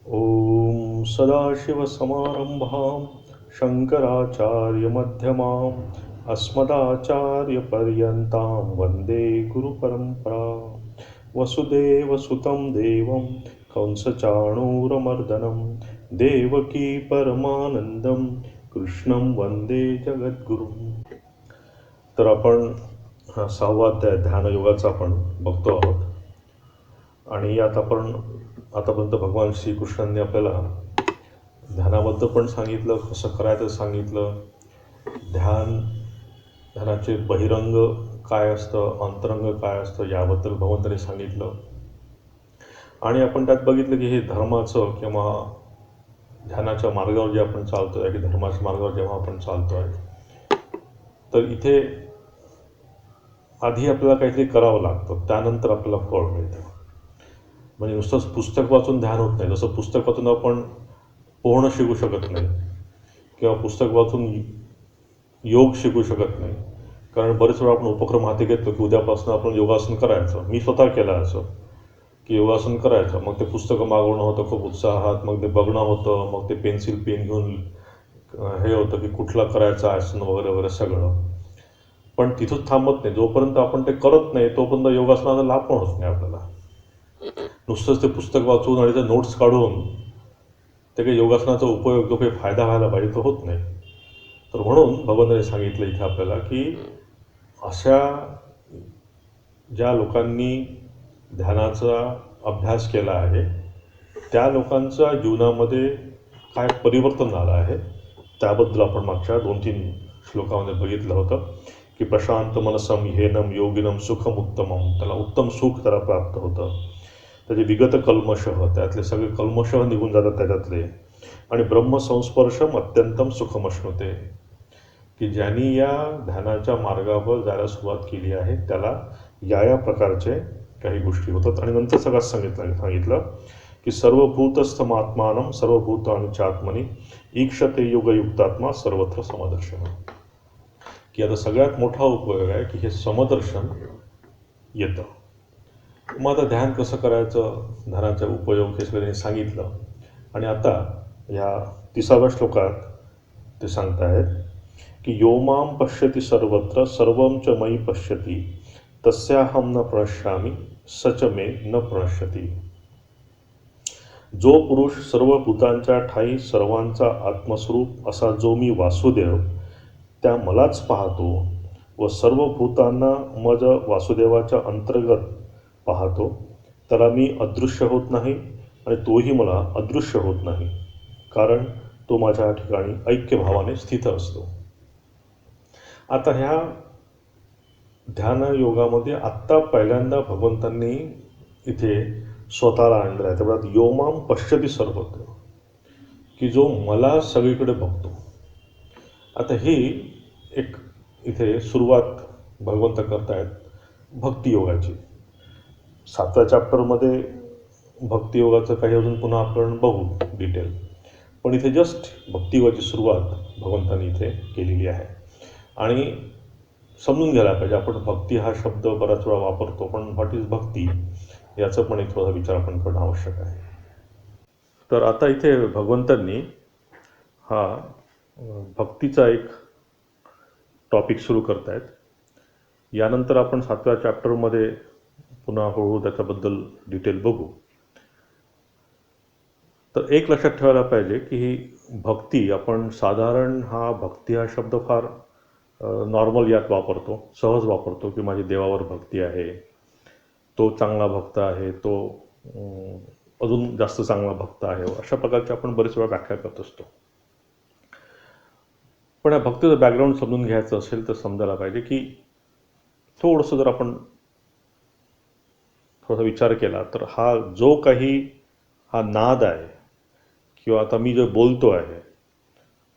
ॐ सदाशिवसमारम्भां शङ्कराचार्यमध्यमाम् अस्मदाचार्यपर्यन्तां वन्दे गुरुपरम्परां। वसुदेवसुतं देवं कंसचाणूरमर्दनं देवकी परमानन्दं कृष्णं वन्दे जगद्गुरुम्. तर आपण हा 6वा अध्याय ध्यानयोगाचा आपण बघतो आहोत. आणि यात आपण आतापर्यंत भगवान श्रीकृष्णांनी आपल्याला ध्यानाबद्दल पण सांगितलं, कसं करायचं सांगितलं, ध्यानाचे बहिरंग काय असतं, अंतरंग काय असतं याबद्दल भगवंतांनी सांगितलं. आणि आपण त्यात बघितलं की हे धर्माचं किंवा ध्यानाच्या मार्गावर जे आपण चालतो आहे की धर्माच्या मार्गावर जेव्हा आपण चालतो आहे तर इथे आधी आपल्याला काहीतरी करावं लागतं, त्यानंतर आपल्याला फळ मिळतं. म्हणजे नुसतंच पुस्तक वाचून ध्यान होत नाही. जसं पुस्तक वाचून आपण पोहणं शिकू शकत नाही किंवा पुस्तक वाचून योग शिकू शकत नाही. कारण बरेच वेळा आपण उपक्रम हाती घेतो की उद्यापासून आपण योगासन करायचं. मी स्वतः केलं असं की योगासन करायचं, मग ते पुस्तकं मागवणं होतं खूप उत्साहात, मग ते बघणं होतं, मग ते पेन्सिल पेन घेऊन हे होतं की कुठला करायचं आसन वगैरे वगैरे सगळं. पण तिथंच थांबत नाही. जोपर्यंत आपण ते करत नाही तोपर्यंत योगासनाचा लाभ पण होत नाही आपल्याला. नुसतंच ते पुस्तक वाचून आणि ते नोट्स काढून ते काही योगासनाचा उपयोग जो काही फायदा व्हायला पाहिजे तो होत नाही. तर म्हणून भगवंतांनी सांगितलं इथे आपल्याला की अशा ज्या लोकांनी ध्यानाचा अभ्यास केला आहे त्या लोकांच्या जीवनामध्ये काय परिवर्तन झालं आहे त्याबद्दल आपण मागच्या 2-3 श्लोकामध्ये बघितलं होतं की प्रशांत मनसम ह्येनम योगिनम सुखमुत्तमम, त्याला उत्तम सुख त्याला प्राप्त होतं. त्याचे विगत कल्मशः, त्यातले सगळे कल्मशः निघून जातात त्याच्यातले. आणि ब्रह्मसंस्पर्शम अत्यंतम सुखमश्नुते, की ज्यांनी या ध्यानाच्या मार्गावर जायला सुरुवात केली आहे त्याला या प्रकारचे काही गोष्टी होतात. आणि नंतर सगळ्यात सांगितलं की सर्वभूतस्थमात्मानं सर्वभूतानि चात्मनी ईक्षते योगयुक्तात्मा सर्वत्र समदर्शन, की आता सगळ्यात मोठा उपयोग आहे की हे समदर्शन येतं. मग आता ध्यान कसं करायचं, ध्यानाचा उपयोग हे सगळं सांगितलं. आणि आता ह्या 30व्या श्लोकात ते सांगत आहेत की योमाम पश्यति सर्वत्र सर्वं च मयि पश्यति तस्याहम न प्रणश्यामि सच मे न प्रणश्यति. जो पुरुष सर्व भूतांच्या ठाई सर्वांचा आत्मस्वरूप असा जो मी वासुदेव त्या मलाच पाहतो व सर्व भूतांना मज वासुदेवाच्या अंतर्गत पाहतो, त्याला मी अदृश्य होत नाही आणि तोही मला अदृश्य होत नाही, कारण तो माझ्या ठिकाणी ऐक्यभावाने स्थित असतो. आता ह्या ध्यानयोगामध्ये आत्ता पहिल्यांदा भगवंतांनी इथे स्वतःला आणलं आहे. त्यामुळे योमाम पश्यति सर्वत्र, की जो मला सगळीकडे बघतो. आता ही एक इथे सुरुवात भगवंत करतायत भक्तियोगाची. 7व्या चॅप्टरमध्ये भक्तियोगाचं काही अजून पुन्हा आपण बघू डिटेल, पण इथे जस्ट भक्तियोगाची सुरुवात भगवंतांनी इथे केलेली आहे. आणि समजून घ्यायला पाहिजे, आपण भक्ती हा शब्द बराच वेळा वापरतो, पण व्हॉट इज भक्ती याचा पण एक थोडा विचार आपण करणं आवश्यक आहे. तर आता इथे भगवंतांनी हा भक्तीचा एक टॉपिक सुरू करतायत. यानंतर आपण 7व्या चॅप्टरमध्ये पुन्हा हळूहळू त्याच्याबद्दल डिटेल बघू. तर एक लक्षात ठेवायला पाहिजे की ही भक्ती, आपण साधारण हा भक्ती हा शब्द फार नॉर्मल यात वापरतो, सहज वापरतो की माझी देवावर भक्ती आहे, तो चांगला भक्त आहे, तो अजून जास्त चांगला भक्त आहे, अशा प्रकारची आपण बरेच वेळा व्याख्या करत असतो. पण या भक्तीचं बॅकग्राऊंड समजून घ्यायचं असेल तर समजायला पाहिजे की थोडंसं जर आपण थोडासा विचार केला तर हा जो काही हा नाद आहे किंवा आता मी जे बोलतो आहे,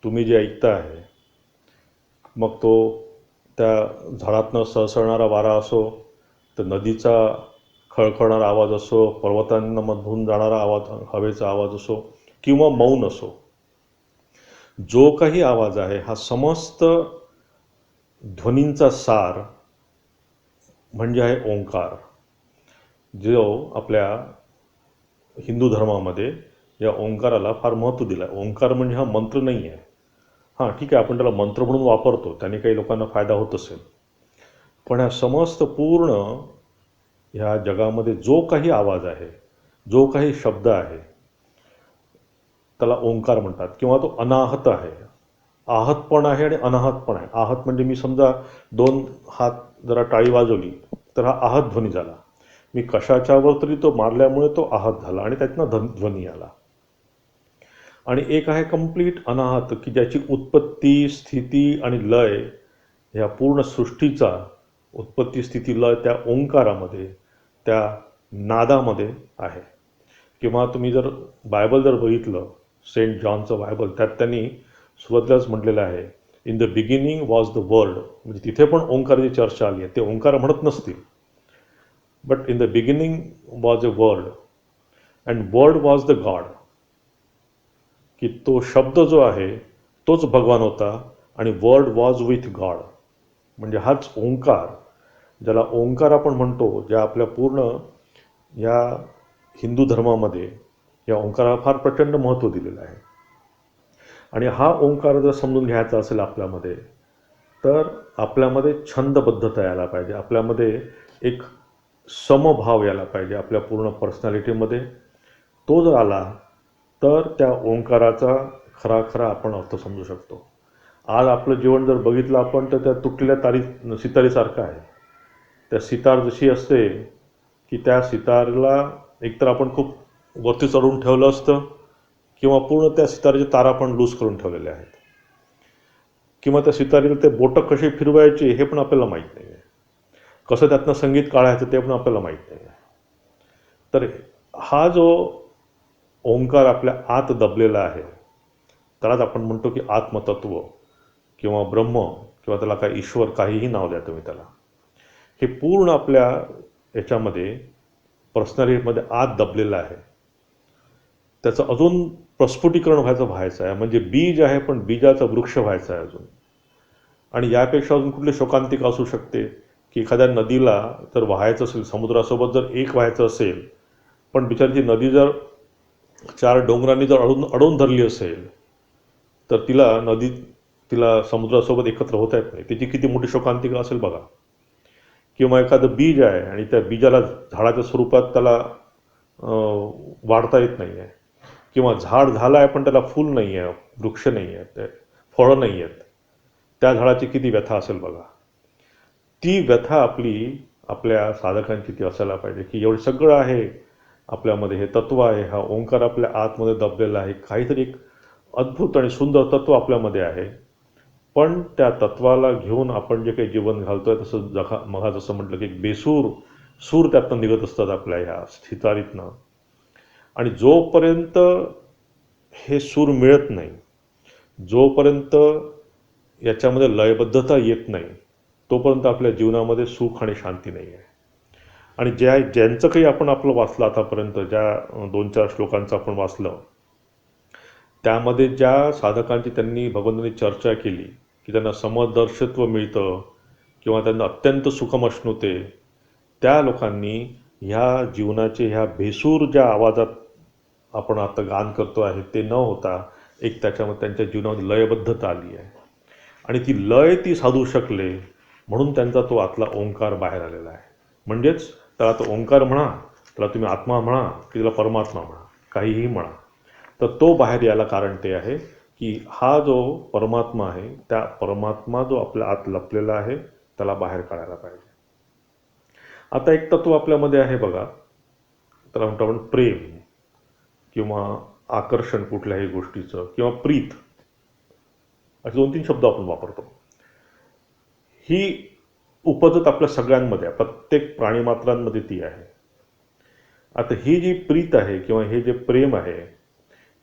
तुम्ही जे ऐकता आहे, मग तो त्या झाडातनं सळसळणारा वारा असो, तर नदीचा खळखळणारा आवाज असो, पर्वतांमधून जाणारा आवाज, हवेचा आवाज असो, किंवा मौन असो, जो काही आवाज आहे हा समस्त ध्वनींचा सार म्हणजे आहे ओंकार, जो आपल्या हिंदू धर्मामध्ये या ओंकाराला फार महत्त्व दिलं आहे. ओंकार म्हणजे हा मंत्र नाही आहे. हां, ठीक आहे, आपण त्याला मंत्र म्हणून वापरतो, त्याने काही लोकांना फायदा होत असेल. पण ह्या समस्त पूर्ण ह्या जगामध्ये जो काही आवाज आहे, जो काही शब्द आहे, त्याला ओंकार म्हणतात. किंवा तो अनाहत आहे. आहत पण आहे आणि अनाहत पण आहे. आहत म्हणजे मी समजा 2 हात जरा टाळी वाजवली तर हा आहत ध्वनी झाला. मी कशाच्यावर तरी तो मारल्यामुळे तो आहत झाला आणि त्यातनं ध्वनी आला. आणि एक आहे कंप्लीट अनाहत, की ज्याची उत्पत्ती, स्थिती आणि लय ह्या पूर्ण सृष्टीचा उत्पत्ती, स्थिती, लय त्या ओंकारामध्ये, त्या नादामध्ये आहे. किंवा तुम्ही जर बायबल जर बघितलं, सेंट जॉनचं बायबल, त्यात त्यांनी सुरुवातीलाच म्हटलेलं आहे, in the beginning was the word. म्हणजे तिथे पण ओंकाराची चर्चा आली आहे. ते ओंकार म्हणत नसतील, but in the beginning was a word and word was the God. की तो शब्द जो आहे तोच भगवान होता आणि वर्ड वॉज विथ गॉड. म्हणजे हाच ओंकार, ज्याला ओंकार आपण म्हणतो, ज्या आपल्या पूर्ण या हिंदू धर्मामध्ये या ओंकाराला फार प्रचंड महत्त्व दिलेलं आहे. आणि हा ओंकार जर समजून घ्यायचा असेल आपल्यामध्ये, तर आपल्यामध्ये छंदबद्धता यायला पाहिजे, आपल्यामध्ये एक समभाव यायला पाहिजे आपल्या पूर्ण पर्सनॅलिटीमध्ये. तो जर आला तर त्या ओंकाराचा खरा खरा आपण अर्थ समजू शकतो. आज आपलं जीवन जर बघितलं आपण तर त्या तुटलेल्या सितारीसारखं आहे. त्या सितार जशी असते की त्या सितारला एकतर आपण खूप वरती चढवून ठेवलं असतं किंवा पूर्ण त्या सितारचे तारा पण लूज करून ठेवलेले आहेत. किंवा त्या सितारीला ते बोटं कशी फिरवायची हे पण आपल्याला माहीत नाही आहे. कसं त्यातनं संगीत काढायचं ते पण आपल्याला माहीत नाही आहे. तर हा जो ओंकार आपल्या आत दबलेला आहे, त्यालाच आपण म्हणतो की आत्मतत्व किंवा ब्रह्म किंवा त्याला काय ईश्वर, काहीही नाव द्या तुम्ही त्याला. हे पूर्ण आपल्या याच्यामध्ये पर्सनॅलिटीमध्ये आत दबलेलं आहे. त्याचं अजून प्रस्फुटीकरण व्हायचं आहे. म्हणजे बीज आहे पण बीजाचा वृक्ष व्हायचा आहे अजून. आणि यापेक्षा अजून कुठली शोकांतिका असू शकते की एखाद्या नदीला जर व्हायचं असेल, समुद्रासोबत जर एक व्हायचं असेल, पण बिचारी नदी जर 4 डोंगरांनी जर अडवून धरली असेल तर तिला समुद्रासोबत एकत्र होता येत नाही. त्याची किती मोठी शोकांतिका असेल बघा. किंवा एखादं बीज आहे आणि त्या बीजाला झाडाच्या स्वरूपात त्याला वाढता येत नाही आहे. किंवा झाड झालं आहे पण त्याला फूल नाही आहे, वृक्ष नाही आहे, ते फळं नाही आहेत. त्या झाडाची किती व्यथा असेल बघा. ती व्यथा आपल्या साधकांची ती असायला पाहिजे की एवढं सगळं आहे आपल्यामध्ये, हे तत्व आहे, हा ओंकार आपल्या आतमध्ये दबलेला आहे. काहीतरी एक अद्भुत आणि सुंदर तत्व आपल्यामध्ये आहे. पण त्या तत्वाला घेऊन आपण जे काही जीवन घालतोय तसं मग जसं म्हटलं की एक बेसूर सूर त्यातनं निघत असतात आपल्या ह्या स्थितारीतनं. आणि जोपर्यंत हे सूर मिळत नाही, जोपर्यंत याच्यामध्ये लयबद्धता येत नाही, तोपर्यंत आपल्या जीवनामध्ये सुख आणि शांती नाही आहे. आणि ज्यांचं काही आपण आपलं वाचलं आतापर्यंत, ज्या 2-4 श्लोकांचं आपण वाचलं, त्यामध्ये ज्या साधकांची त्यांनी भगवंतांनी चर्चा केली की त्यांना समदर्शत्व मिळतं किंवा त्यांना अत्यंत सुखम अश्नुते, त्या लोकांनी ह्या जीवनाचे ह्या भेसूर ज्या आवाजात आपण आता गान करतो आहे ते न होता एक त्याच्यामध्ये त्यांच्या जीवनामध्ये लयबद्धता आली आहे. आणि ती लय ती साधू शकले म्हणून त्यांचा तो आतला ओंकार बाहेर आलेला आहे. म्हणजेच त्याला तो ओंकार म्हणा, त्याला तुम्ही आत्मा म्हणा की त्याला परमात्मा म्हणा, काहीही म्हणा, तर तो बाहेर यायला कारण ते आहे की हा जो परमात्मा आहे, त्या परमात्मा जो आपल्या आत लपलेला आहे त्याला बाहेर काढायला पाहिजे. आता एक तत्व आपल्यामध्ये आहे बघा, त्याला म्हणतो आपण प्रेम किंवा आकर्षण कुठल्याही गोष्टीचं किंवा प्रीत, असे 2-3 शब्द आपण वापरतो. ही उपजत आपल्या सगळ्यांमध्ये आहे, प्रत्येक प्राणीमात्रांमध्ये ती आहे. आता ही जी प्रीत आहे किंवा हे जे प्रेम आहे,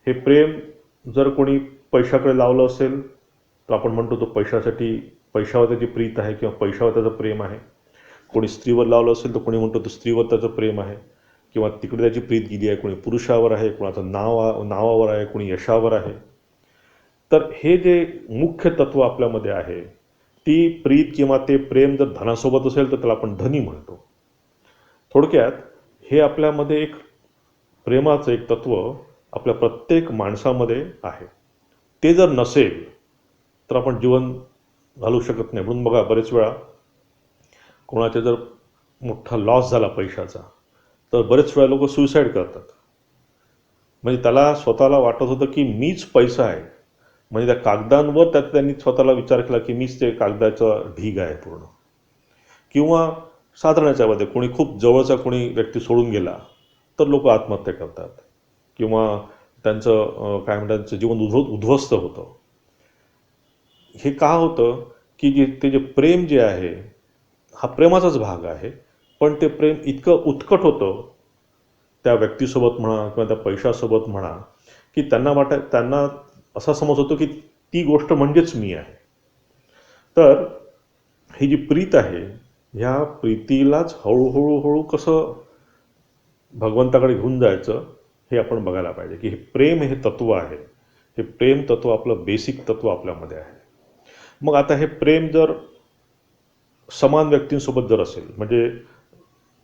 हे प्रेम जर कोणी पैशाकडे लावलं असेल तर आपण म्हणतो तो पैशावर त्याची प्रीत आहे किंवा पैशावर त्याचं प्रेम आहे. कोणी स्त्रीवर लावलं असेल तर कोणी म्हणतो तो स्त्रीवर त्याचं प्रेम आहे किंवा तिकडे त्याची प्रीत गेली आहे. कोणी पुरुषावर आहे, कोणाचं नावावर आहे, कोणी यशावर आहे. तर हे जे मुख्य तत्व आपल्यामध्ये आहे, ती प्रीत किंवा ते प्रेम जर धनासोबत असेल तर त्याला आपण धनी म्हणतो. थोडक्यात हे आपल्यामध्ये एक प्रेमाचं एक तत्व आपल्या प्रत्येक माणसामध्ये आहे. ते जर नसेल तर आपण जीवन घालू शकत नाही. म्हणून बघा बरेच वेळा कोणाचा जर मोठा लॉस झाला पैशाचा, तर बरेच वेळा लोक सुसाईड करतात. म्हणजे त्याला स्वतःला वाटत होतं की मीच पैसा आहे. म्हणजे त्या कागदांवर त्यांनी स्वतःला विचार केला की मीच ते कागदाचा ढीग आहे पूर्ण. किंवा साधारण याच्यामध्ये कोणी खूप जवळचा कोणी व्यक्ती सोडून गेला तर लोक आत्महत्या करतात. किंवा त्यांचं काय म्हणतात त्यांचं जीवन उद्ध्वस्त होतं. हे का होतं की ते जे प्रेम जे आहे हा प्रेमाचाच भाग आहे, पण ते प्रेम इतकं उत्कट होतं त्या व्यक्तीसोबत म्हणा किंवा त्या पैशासोबत म्हणा की त्यांना असा समज होतो की ती गोष्ट म्हणजेच मी आहे. तर ही जी प्रीत आहे ह्या प्रीतीलाच हळूहळू कसं भगवंताकडे घेऊन जायचं हे आपण बघायला पाहिजे की हे प्रेम हे तत्त्व आहे. हे प्रेम तत्त्व आपलं बेसिक तत्त्व आपल्यामध्ये आहे. मग आता हे प्रेम जर समान व्यक्तींसोबत जर असेल, म्हणजे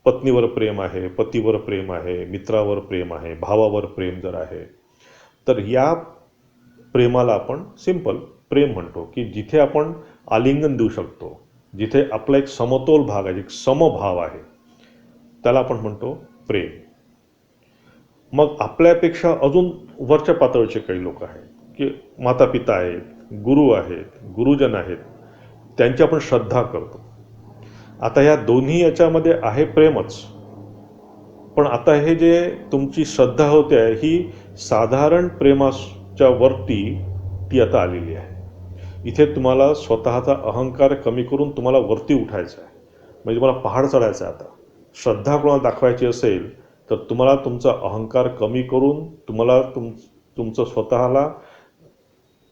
पत्नीवर प्रेम आहे, पतीवर प्रेम आहे, मित्रावर प्रेम आहे, भावावर प्रेम जर आहे, तर या प्रेमाला आपण सिंपल प्रेम म्हणतो की जिथे आपण आलिंगन देऊ शकतो, जिथे आपला एक समतोल भाग आहे, एक समभाव आहे, त्याला आपण म्हणतो प्रेम. मग आपल्यापेक्षा अजून वरच्या पातळीचे काही लोक आहेत की माता पिता आहेत, गुरु आहेत, गुरुजन आहेत, त्यांची आपण श्रद्धा करतो. आता ह्या दोन्ही याच्यामध्ये आहे प्रेमच, पण आता हे जे तुमची श्रद्धा होते आहे ही साधारण प्रेमाच्या वरती ती आता आलेली आहे. इथे तुम्हाला स्वतःचा अहंकार कमी करून तुम्हाला वरती उठायचं आहे. म्हणजे तुम्हाला पहाड चढायचं आहे. आता श्रद्धा कोणाला दाखवायची असेल तर तुम्हाला तुमचा अहंकार कमी करून तुम्हाला तुमचं स्वतःला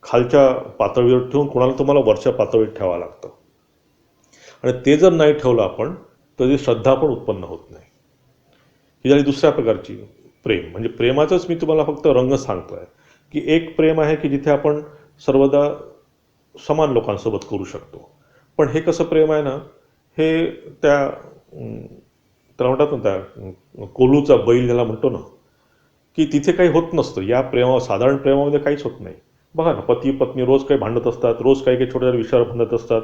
खालच्या पातळीवर ठेवून तुम्हाला वरच्या पातळीवर ठेवावं लागतं. आणि ते जर नाही ठेवलं आपण तर ती श्रद्धा पण उत्पन्न होत नाही. ही झाली दुसऱ्या प्रकारची प्रेम. म्हणजे प्रेमाचंच मी तुम्हाला फक्त रंग सांगतो आहे की एक प्रेम आहे की जिथे आपण सर्वदा समान लोकांसोबत करू शकतो. पण हे कसं प्रेम आहे ना, हे त्याला म्हणतात ना त्या कोल्हूचा बैल ज्याला म्हणतो ना, की तिथे काही होत नसतं. या साधारण प्रेमामध्ये काहीच होत नाही. बघा ना, पती पत्नी रोज काही भांडत असतात, रोज काही छोट्या विषयावर भांडत असतात,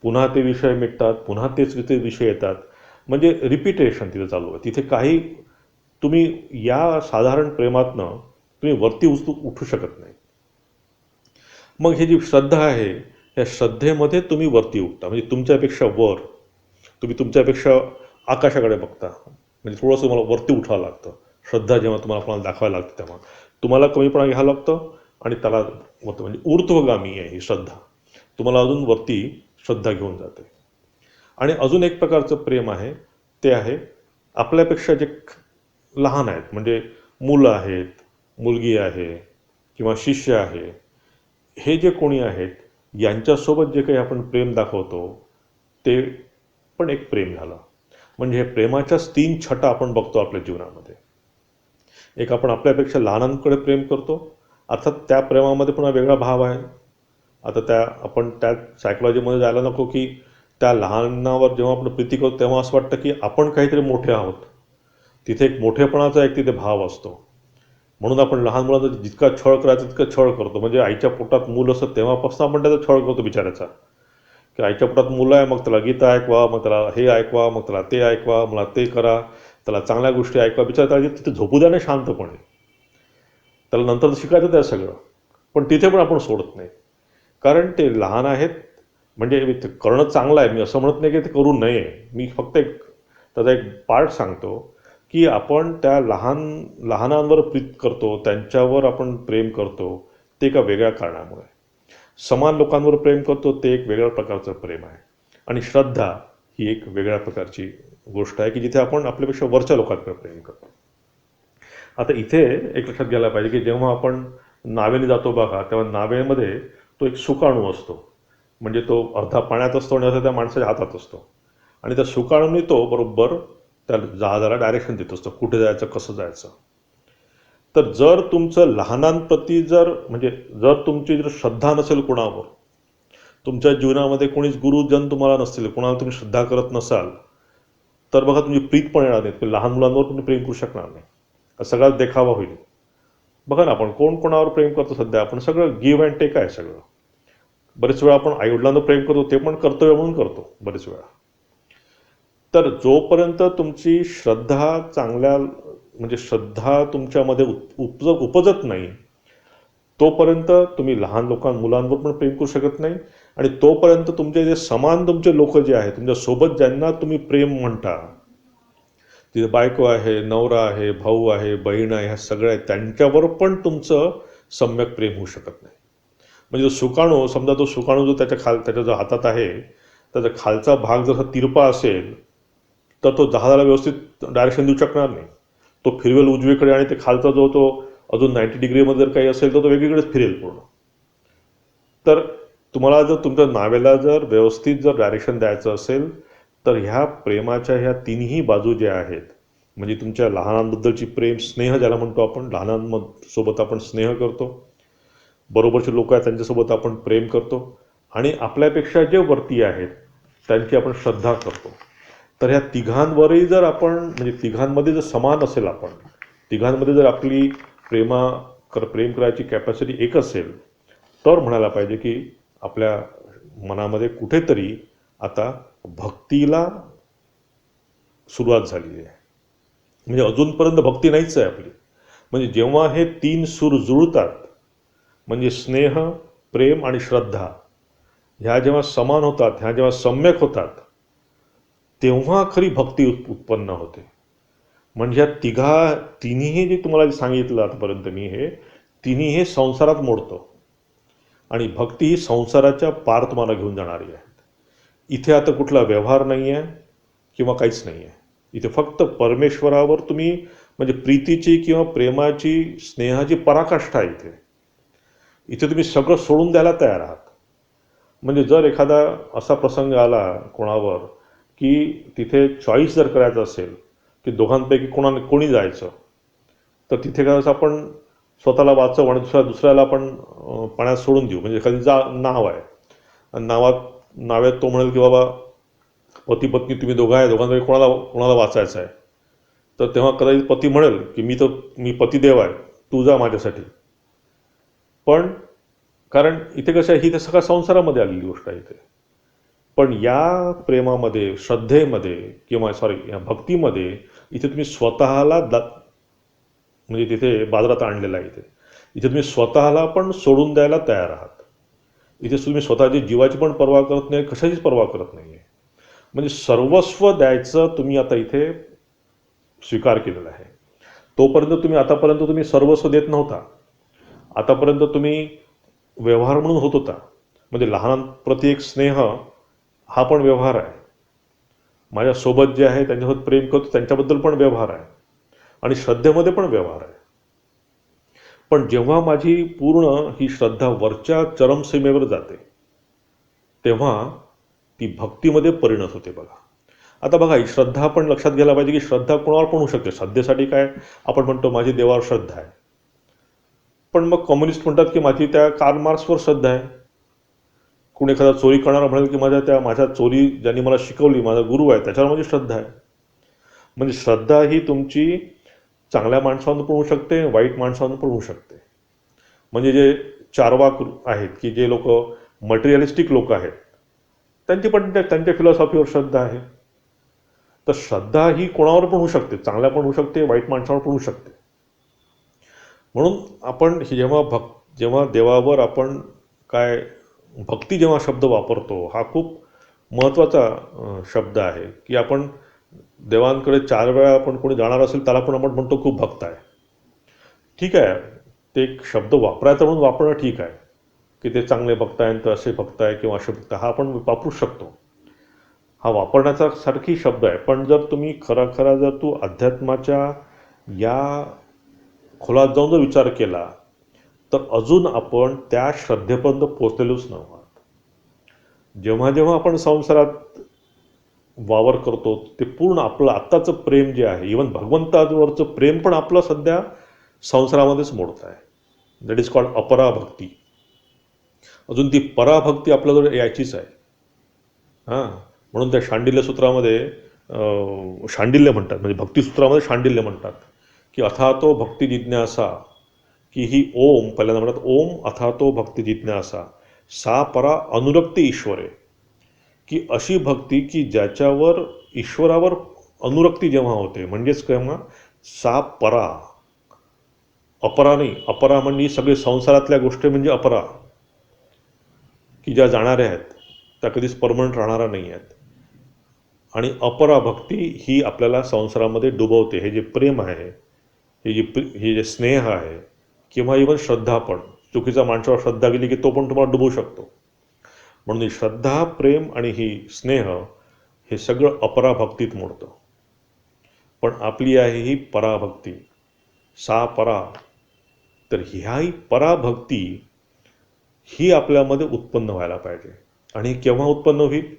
पुन्हा ते विषय मिटतात, पुन्हा तेच विषय येतात. म्हणजे रिपिटेशन तिथे चालू आहे. तिथे काही तुम्ही या साधारण प्रेमातनं तुम्ही वरती उठू शकत नाही. मग ही जी श्रद्धा आहे या श्रद्धेमध्ये तुम्ही वरती उठता. म्हणजे तुमच्यापेक्षा वर, तुम्ही तुमच्यापेक्षा आकाशाकडे बघता. म्हणजे थोडंसं तुम्हाला वरती उठावं लागतं. श्रद्धा जेव्हा तुम्हाला कोणाला दाखवायला लागते तेव्हा तुम्हाला कमीपणा घ्यावं लागतं आणि त्याला होतं. म्हणजे ऊर्ध्वगामी आहे ही श्रद्धा, तुम्हाला अजून वरती श्रद्धा घेऊन जाते. आणि अजून एक प्रकारचं प्रेम आहे, ते आहे आपल्यापेक्षा जे लहान आहेत, म्हणजे मुलं आहेत, मुलगी आहे किंवा शिष्य आहे, हे जे कोणी आहेत यांच्यासोबत जे काही आपण प्रेम दाखवतो ते पण एक प्रेम झालं. म्हणजे हे प्रेमाच्याच 3 छटा आपण बघतो आपल्या जीवनामध्ये. एक आपण आपल्यापेक्षा लहानांकडे प्रेम करतो, अर्थात त्या प्रेमामध्ये पुन्हा वेगळा भाव आहे. आता आपण त्या सायकोलॉजीमध्ये जायला नको की त्या लहानावर जेव्हा आपण प्रीती करतो तेव्हा असं वाटतं की आपण काहीतरी मोठे आहोत. तिथे एक मोठेपणाचा एक तिथे भाव असतो. म्हणून आपण लहान मुलांचा जितका छळ करायचा तितका छळ करतो. म्हणजे आईच्या पोटात मूल असतं तेव्हापासून आपण त्याचा छळ करतो बिचाराचा, की आईच्या पोटात मुलं आहे, मग त्याला गीता ऐकवा, मग त्याला हे ऐकवा, मग त्याला ते ऐकवा, मला ते करा, त्याला चांगल्या गोष्टी ऐकवा. बिचारा त्याला तिथे झोपू द्या नाही शांतपणे, त्याला नंतर शिकायचं त्या सगळं. पण तिथे पण आपण सोडत नाही, कारण ते लहान आहेत. म्हणजे ते करणं चांगलं आहे, मी असं म्हणत नाही की ते करू नये. मी फक्त त्याचा एक पार्ट सांगतो की आपण त्या लहानांवर प्रीत करतो, त्यांच्यावर आपण प्रेम करतो ते एका वेगळ्या कारणामुळे. समान लोकांवर प्रेम करतो ते एक वेगळ्या प्रकारचं प्रेम आहे. आणि श्रद्धा ही एक वेगळ्या प्रकारची गोष्ट आहे की जिथे आपण आपल्यापेक्षा वरच्या लोकांकडे प्रेम करतो. आता इथे एक लक्षात घ्यायला पाहिजे की जेव्हा आपण नावेने जातो बघा, तेव्हा नावेमध्ये तो एक सुकाणू असतो. म्हणजे तो अर्धा पाण्यात असतो आणि अर्धा त्या माणसाच्या हातात असतो. आणि त्या सुकाणूने तो बरोबर त्या जहाजाला डायरेक्शन देत असतो, कुठे जायचं, कसं जायचं. तर जर तुमचं लहानांप्रती म्हणजे जर तुमची श्रद्धा नसेल कोणावर, तुमच्या जीवनामध्ये कोणीच गुरुजन तुम्हाला नसतील, कोणाला तुम्ही श्रद्धा करत नसाल, तर बघा तुमची प्रीत पण येणार नाही. लहान मुलांवर तुम्ही प्रेम करू शकणार नाही, सगळ्यात देखावा होईल. बघा ना, आपण कोण कोणावर प्रेम करतो सध्या, आपण सगळं गिव्ह अँड टेक आहे सगळं. बरेच वेळा आपण आईवडिलांना प्रेम करतो, ते पण कर्तव्य म्हणून करतो बरेच वेळा. तर जोपर्यंत तुमची श्रद्धा चांगल्या म्हणजे श्रद्धा तुमच्यामध्ये उपजत नाही, तोपर्यंत तुम्ही लहान मुलांवर पण प्रेम करू शकत नाही. आणि तोपर्यंत तुमचे जे समान तुमचे लोक जे आहेत, तुमच्यासोबत ज्यांना तुम्ही प्रेम म्हणता, तिथे बायको आहे, नवरा आहे, भाऊ आहे, बहीण आहे, ह्या सगळ्या आहेत, त्यांच्यावर पण तुमचं सम्यक प्रेम होऊ शकत नाही. म्हणजे जो सुकाणू, समजा तो सुकाणू जो त्याच्या जो हातात आहे, त्याचा खालचा भाग जर तिरपा असेल, तर तो जहाजाला व्यवस्थित डायरेक्शन देऊ शकणार नाही. तो फिरवेल उजवीकडे, आणि ते खालचा जो तो अजून 90 डिग्रीमध्ये जर काही असेल तर तो वेगळीकडेच फिरेल पूर्ण. तर तुम्हाला जर तुमच्या नावेला जर व्यवस्थित जर डायरेक्शन द्यायचं असेल, तर ह्या प्रेमाच्या ह्या तिन्ही बाजू ज्या आहेत, म्हणजे तुमच्या लहानांबद्दलची प्रेम, स्नेह ज्याला म्हणतो आपण, लहानांसोबत आपण स्नेह करतो, बरोबरचे लोक आहेत त्यांच्यासोबत आपण प्रेम करतो, आणि आपल्यापेक्षा जे वरती आहेत त्यांची आपण श्रद्धा करतो. तर ह्या तिघांवरही जर आपण, म्हणजे तिघांमध्ये जर समान असेल, आपण तिघांमध्ये जर आपली प्रेम करायची कॅपॅसिटी एक असेल, तर म्हणायला पाहिजे की आपल्या मनामध्ये कुठेतरी आता भक्तीला सुरुवात झालेली आहे. म्हणजे अजूनपर्यंत भक्ती नाहीच आहे आपली. म्हणजे जेव्हा हे तीन सूर जुळतात, म्हणजे स्नेह, प्रेम आणि श्रद्धा, ह्या जेव्हा समान होतात, ह्या जेव्हा सम्यक होतात, तेव्हा खरी भक्ती उत्पन्न होते. म्हणजे ह्या तिन्ही जे तुम्हाला सांगितलं आतापर्यंत मी, हे तिन्ही हे संसारात मोडतो, आणि भक्ती ही संसाराच्या पार तुम्हाला घेऊन जाणारी आहे. इथे आता कुठला व्यवहार नाही आहे किंवा काहीच नाही आहे. इथे फक्त परमेश्वरावर तुम्ही, म्हणजे प्रीतीची किंवा प्रेमाची, स्नेहाची पराकाष्ठा आहे इथे. इथे तुम्ही सगळं सोडून द्यायला तयार आहात. म्हणजे जर एखादा असा प्रसंग आला कोणावर की तिथे चॉईस जर करायचं असेल की दोघांपैकी कोणी जायचं, तर तिथे काय आपण स्वतःला वाचव आणि दुसऱ्याला आपण पाण्यात सोडून देऊ. म्हणजे एखादी नाव आहे, आणि नाव्यात तो म्हणेल की बाबा पती पत्नी तुम्ही दोघांपैकी कोणाला वाचायचं आहे, तर तेव्हा कदाचित पती म्हणेल की मी पतिदेव आहे, तू जा माझ्यासाठी. पण कारण इथे कसं आहे, ही तर सगळ्या संसारामध्ये आलेली गोष्ट आहे इथे. पण या प्रेमामध्ये, श्रद्धेमध्ये, किंवा या भक्तीमध्ये, इथे तुम्ही स्वतःला म्हणजे तिथे बाजारात आणलेला आहे. इथे तुम्ही स्वतःला पण सोडून द्यायला तयार आहात. इथे तुम्ही स्वतःची जीवाची पण पर्वा करत नाही, कशाचीच पर्वा करत नाही आहे. म्हणजे सर्वस्व द्यायचं तुम्ही आता इथे स्वीकार केलेला आहे. आतापर्यंत तुम्ही सर्वस्व देत नव्हता. आतापर्यंत तुम्ही व्यवहार म्हणून होत होता. म्हणजे लहानांप्रती एक स्नेह हा पण व्यवहार आहे. माझ्यासोबत जे आहे त्यांच्यासोबत प्रेम करतो, त्यांच्याबद्दल पण व्यवहार आहे, आणि श्रद्धेमध्ये पण व्यवहार आहे. पण जेव्हा माझी पूर्ण ही श्रद्धा वरच्या चरमसीमेवर जाते, तेव्हा ती भक्तीमध्ये परिणत होते. बघा आता, बघा ही श्रद्धा आपण लक्षात घ्यायला पाहिजे की श्रद्धा कोणावर पण होऊ शकते. श्रद्धेसाठी काय आपण म्हणतो माझी देवावर श्रद्धा आहे, पण मग कम्युनिस्ट म्हणतात की माझी त्या कार्ल मार्क्सवर श्रद्धा आहे. कोणी एखादा चोरी करणारा म्हणेल की माझ्या चोरी ज्यांनी मला शिकवली, माझा गुरु आहे, त्याच्यावर माझी श्रद्धा आहे. म्हणजे श्रद्धा ही तुमची चांगल्या माणसांवर पण होऊ शकते, वाईट माणसांवर पण होऊ शकते. म्हणजे जे चार्वाक आहेत, की जे लोक मटेरियलिस्टिक लोक आहेत, त्यांची पण त्यांच्या फिलॉसॉफीवर श्रद्धा आहे. तर श्रद्धा ही कोणावर पण होऊ शकते, चांगल्या पण होऊ शकते, वाईट माणसावर पण होऊ शकते. म्हणून आपण जेव्हा देवावर आपण काय भक्ती जेव्हा शब्द वापरतो, हा खूप महत्त्वाचा शब्द आहे. की आपण देवांकडे 4 वेळा आपण कोणी जाणार असेल त्याला पण आपण म्हणतो खूप भक्त आहे. ठीक आहे, ते एक शब्द वापरायचा म्हणून वापरणं ठीक आहे, की ते चांगले भक्त आहे, तर असे भक्त आहे किंवा असे भक्त, हा आपण वापरू शकतो. हा वापरण्याचा सारखी शब्द आहे. पण जर तुम्ही खरा जर तू अध्यात्माच्या या खोलात जाऊन जर विचार केला, तर अजून आपण त्या श्रद्धेपर्यंत पोचलेलोच नव्हतो. जेव्हा जेव्हा आपण संसारात वावर करतो, ते पूर्ण आपलं आत्ताचं प्रेम जे आहे, इवन भगवंतावरचं प्रेम पण आपलं सध्या संसारामध्येच मोडत आहे. दॅट इज कॉल्ड अपराभक्ती. अजून ती पराभक्ती आपल्याजवळ यायचीच आहे. म्हणून त्या शांडिल्य सूत्रामध्ये शांडिल्य म्हणतात, म्हणजे भक्तिसूत्रामध्ये शांडिल्य म्हणतात की अथातो भक्ती जिज्ञासा की ही ओम पहिल्यांदा म्हणतात ओम अथा तो भक्ती जिज्ञासा सा परा अनुरक्ती ईश्वरे, की अशी भक्ती की ज्याच्यावर ईश्वरावर अनुरक्ती जेव्हा होते, म्हणजेच केव्हा सा परा, अपरा नाही, अपरा म्हणजे सगळे संसारातल्या गोष्टी म्हणजे अपरा, की ज्या जाणाऱ्या आहेत त्या कधीच परमनंट राहणाऱ्या नाही आहेत. आणि अपरा भक्ती ही आपल्याला संसारामध्ये डुबवते. हे जे प्रेम आहे, हे जे स्नेह आहे, किंवा इव्हन श्रद्धा पण, चुकीचा माणसावर श्रद्धा गेली की तो पण तुम्हाला डुबवू शकतो. म्हणून ही श्रद्धा, प्रेम आणि ही स्नेह हे सगळं अपराभक्तीत मोडतं. पण आपली आहे ही पराभक्ती, सा परा. तर ह्याही पराभक्ती ही आपल्यामध्ये उत्पन्न व्हायला पाहिजे. आणि केव्हा उत्पन्न होईल,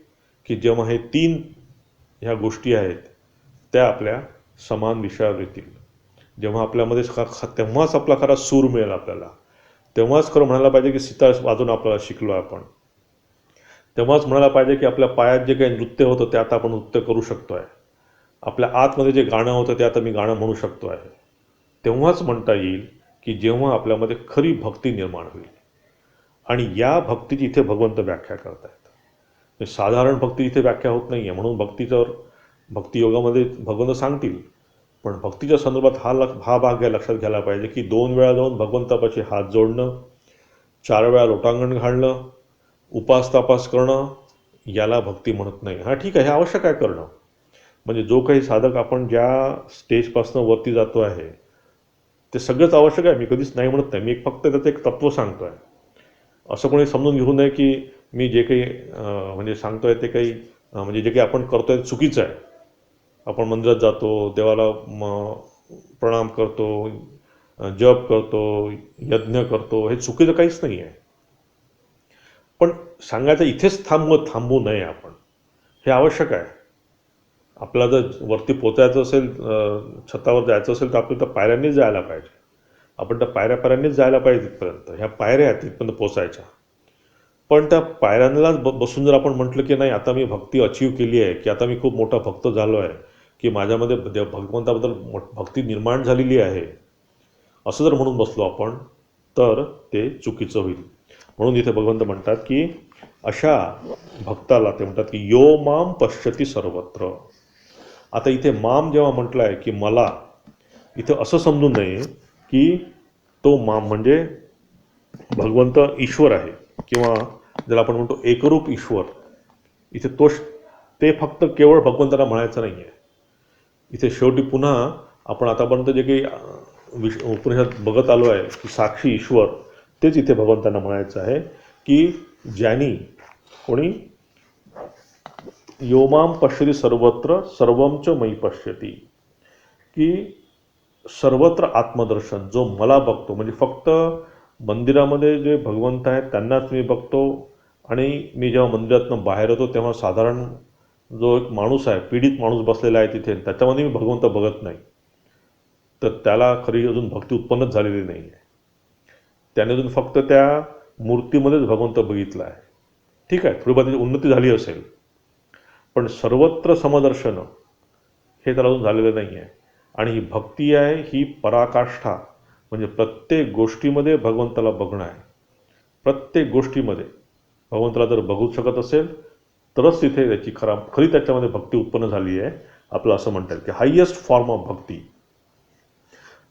की जेव्हा हे तीन ह्या गोष्टी आहेत त्या आपल्या समान विषयावर येतील. जेव्हा आपल्यामध्ये तेव्हाच आपला खरा सूर मिळेल आपल्याला. तेव्हाच खरं म्हणायला पाहिजे की सितार वाजवून आपल्याला शिकलो आपण. तेव्हाच म्हणायला पाहिजे की आपल्या पायात जे काही नृत्य होतं ते आता आपण नृत्य करू शकतो आहे. आपल्या आतमध्ये जे गाणं होतं ते आता मी गाणं म्हणू शकतो आहे. तेव्हाच म्हणता येईल की जेव्हा आपल्यामध्ये खरी भक्ती निर्माण होईल. आणि या भक्तीची इथे भगवंत व्याख्या करतायत. साधारण भक्ती इथे व्याख्या होत नाही आहे. म्हणून भक्तियोगामध्ये भगवंत सांगतील, पण भक्तीच्या संदर्भात हा भाग लक्षात घ्यायला पाहिजे की 2 वेळा जाऊन भगवंतापाशी हात जोडणं, 4 वेळा लोटांगण घालणं, उपास तापास करणं, याला भक्ती म्हणत नाही. हां ठीक आहे, हे आवश्यक आहे करणं. म्हणजे जो काही साधक आपण ज्या स्टेजपासून वरती जातो आहे ते सगळंच आवश्यक आहे, मी कधीच नाही म्हणत नाही. मी फक्त त्याचं एक तत्त्व सांगतो आहे. असं कोणी समजून घेऊ नये की मी जे काही म्हणजे सांगतो आहे ते काही म्हणजे जे काही आपण करतो आहे चुकीचं आहे. आपण मंदिरात जातो, देवाला प्रणाम करतो, जप करतो, यज्ञ करतो, हे चुकीचं काहीच नाही आहे. पण सांगायचं इथेच थांबू नये आपण. हे आवश्यक आहे. आपल्याला जर वरती पोचायचं असेल, छतावर जायचं असेल तर आपण त्या पायऱ्यांनीच जायला पाहिजे. आपण त्या पायऱ्यांनीच जायला पाहिजे तिथपर्यंत. ह्या पायऱ्या आहेत तिथपर्यंत पोचायच्या. पण त्या पायऱ्यांनाच बसून जर आपण म्हटलं की नाही आता मी भक्ती अचीव केली आहे, की आता मी खूप मोठा भक्त झालो आहे, की माझ्यामध्ये भगवंताबद्दल भक्ती निर्माण झालेली आहे, असं जर म्हणून बसलो आपण तर ते चुकीचं होईल. म्हणून इथे भगवंत म्हणतात की अशा भक्ताला ते म्हणतात की यो माम पश्यती सर्वत्र. आता इथे माम जेव्हा म्हटलं आहे की मला, इथं असं समजू नये की तो माम म्हणजे भगवंत ईश्वर आहे, किंवा ज्याला आपण म्हणतो एकरूप ईश्वर. इथे ते फक्त केवळ भगवंताला म्हणायचं नाही आहे. इथे शेवटी पुन्हा आपण आतापर्यंत जे काही उपनिषद बघत आलो आहे की साक्षी ईश्वर, तेच इथे भगवंतांना म्हणायचं आहे की ज्यांनी कोणी योमाम पश्यती सर्वत्र सर्वम च मयी पश्यती, की सर्वत्र आत्मदर्शन, जो मला बघतो, म्हणजे फक्त मंदिरामध्ये जे भगवंत आहेत त्यांनाच मी बघतो, आणि मी जेव्हा मंदिरातून बाहेर येतो तेव्हा साधारण जो एक माणूस आहे, पीडित माणूस बसलेला आहे तिथे, त्याच्यामध्ये मी भगवंत बघत नाही, तर त्याला खरी अजून भक्ती उत्पन्नच झालेली नाही आहे. त्याने अजून फक्त त्या मूर्तीमध्येच भगवंत बघितला आहे. ठीक आहे, थोडीफार त्याची उन्नती झाली असेल, पण सर्वत्र समदर्शन हे त्याला अजून झालेलं नाही आहे. आणि ही भक्ती आहे ही पराकाष्ठा, म्हणजे प्रत्येक गोष्टीमध्ये भगवंताला बघणं आहे. प्रत्येक गोष्टीमध्ये भगवंताला जर बघू शकत असेल तरच तिथे त्याची खरी त्याच्यामध्ये भक्ती उत्पन्न झाली आहे, आपलं असं म्हणता येईल की हायेस्ट फॉर्म ऑफ भक्ती.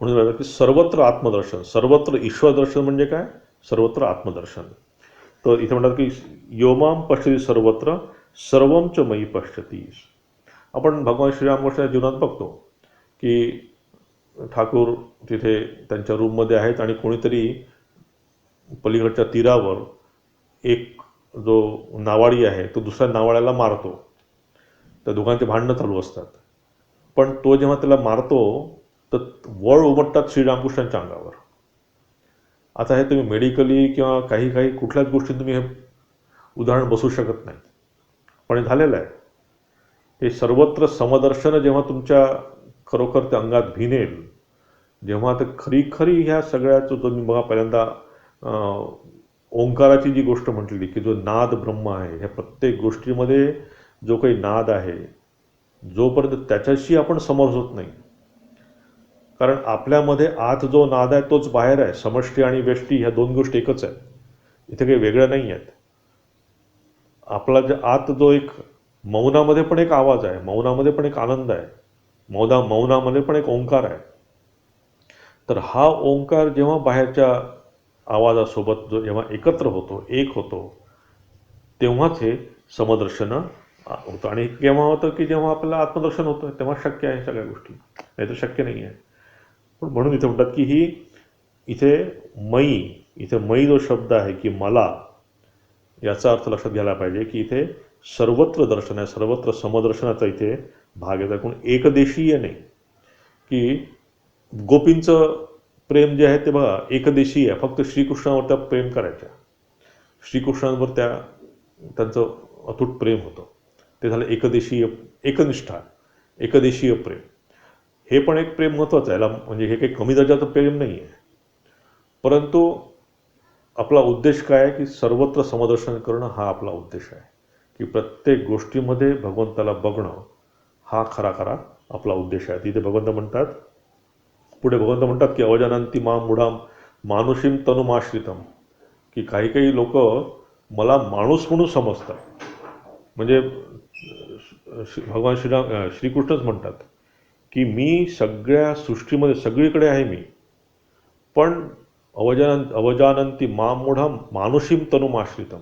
म्हणून की सर्वत्र आत्मदर्शन, सर्वत्र ईश्वर दर्शन म्हणजे काय, सर्वत्र आत्मदर्शन. तर इथे म्हणतात की योमाम पश्यती सर्वत्र सर्वम च मयी पश्यती. आपण भगवान श्रीरामकृष्णाच्या जीवनात बघतो की ठाकूर तिथे त्यांच्या रूममध्ये आहेत आणि कोणीतरी पलीकडच्या तीरावर एक जो नावाडी आहे तो दुसऱ्या नावाड्याला मारतो. त्या दोघांचे भांडणं चालू असतात. पण तो जेव्हा त्याला मारतो तर वळ उमटतात श्रीरामकृष्णांच्या अंगावर. आता हे तुम्ही मेडिकली किंवा काही कुठल्याच गोष्टी तुम्ही हे उदाहरण बसू शकत नाही, पण हे झालेलं आहे. हे सर्वत्र समदर्शन जेव्हा तुमच्या खरोखर त्या अंगात भिनेल, जेव्हा ते खरी ह्या सगळ्याचं तुम्ही बघा, पहिल्यांदा ओंकाराची जी गोष्ट म्हटलेली की जो नाद ब्रह्म आहे, ह्या प्रत्येक गोष्टीमध्ये जो काही नाद आहे, जोपर्यंत त्याच्याशी आपण समरस होत नाही, कारण आपल्यामध्ये आत जो नाद आहे तोच बाहेर आहे. समष्टी आणि व्यष्टी ह्या दोन गोष्टी एकच आहेत. इथे काही वेगळ्या नाही आहेत. आपला जे आत जो एक मौनामध्ये पण एक आवाज आहे, मौनामध्ये पण एक आनंद आहे, मौनामध्ये पण एक ओंकार आहे. तर हा ओंकार जेव्हा बाहेरच्या आवाजासोबत जो जेव्हा एकत्र होतो, एक होतो, तेव्हाच हे समदर्शन होतं. आणि केव्हा होतं की जेव्हा आपल्याला आत्मदर्शन होतं तेव्हा शक्य आहे सगळ्या गोष्टी, नाही तर शक्य नाही आहे. पण म्हणून इथे म्हणतात की ही इथे मयी जो शब्द आहे की मला, याचा अर्थ लक्षात घ्यायला पाहिजे की इथे सर्वत्र दर्शन आहे, सर्वत्र समदर्शनाचा इथे भाग येतो. कोण एकदेशीय नाही, की गोपींचं प्रेम जे आहे ते बघा एकदेशीय आहे. फक्त श्रीकृष्णावर त्या प्रेम करायच्या, श्रीकृष्णांवर त्यांचं अतूट प्रेम होतं. ते झालं एकदेशीय, एकनिष्ठा, एकदेशीय प्रेम. हे पण एक प्रेम महत्त्वाचं आहे. याला म्हणजे हे काही कमी दर्जाचं प्रेम नाही आहे. परंतु आपला उद्देश काय आहे की सर्वत्र समदर्शन करणं हा आपला उद्देश आहे. की प्रत्येक गोष्टीमध्ये भगवंताला बघणं हा खरा आपला उद्देश आहे. तिथे पुढे भगवंत म्हणतात की अवजानंती मां मूढाम मानुषीम तनुमाश्रितम, की काही लोक मला माणूस म्हणून समजतात. म्हणजे भगवान श्रीकृष्णच म्हणतात की मी सगळ्या सृष्टीमध्ये सगळीकडे आहे मी, पण अवजानंती मां मूढाम मानुषीम तनुमाश्रितम,